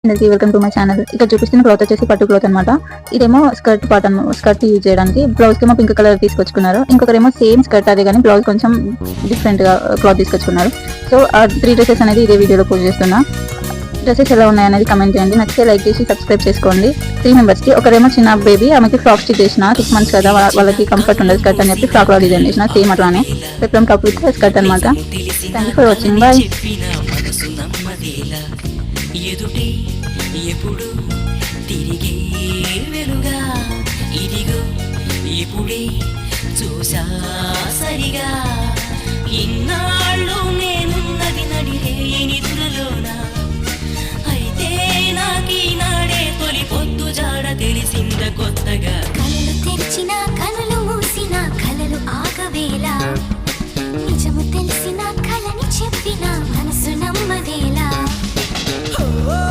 అందరికీ welcome to my channel. ఇక్కడ చూపిస్తున్న క్లాత్ వచ్చేసి పట్టు క్లాత్ అనమాట. ఇదేమో స్కర్ట్ పార్ట్ స్కర్ట్ యూజ్ చేయడానికి. బ్లౌజ్ కేమో పింక్ కలర్ తీసుకొచ్చుకున్నారు. ఇంకొకరేమో సేమ్ స్కర్ట్ అదే కానీ బ్లౌజ్ కొంచెం డిఫరెంట్ గా క్లాత్ తీసుకొచ్చుకున్నారు. సో ఆ 3 డ్రెస్సెస్ అనేది ఇదే వీడియోలో పోస్ట్ చేస్తున్నా. డ్రెస్సెస్ ఎలా ఉన్నాయనేది కమెంట్ చేయండి. నచ్చితే లైక్ చేసి సబ్స్క్రైబ్ చేసుకోండి. 3 మెంబర్స్ కి ఒకరేమో చిన్న బేబీ, ఆమెకి ఫ్రాక్ స్టిచ్ చేసిన 6 months కదా, వాళ్ళకి కంఫర్ట్ ఉండదు స్కర్ట్ అని చెప్పి ఫ్రాక్ డిజైన్ చేసిన సేమ్ అట్లానే పెప్లం టాప్ విత్ స్కర్ట్ అనమాట. Thank you for watching. Bye. ఎదుటే ఎప్పుడు తిరిగే వెలుగా ఇదిగో ఇప్పుడే చూసా సరిగా ఇన్నాళ్ళు నేనున్నది నడిరే నిధులలోనా.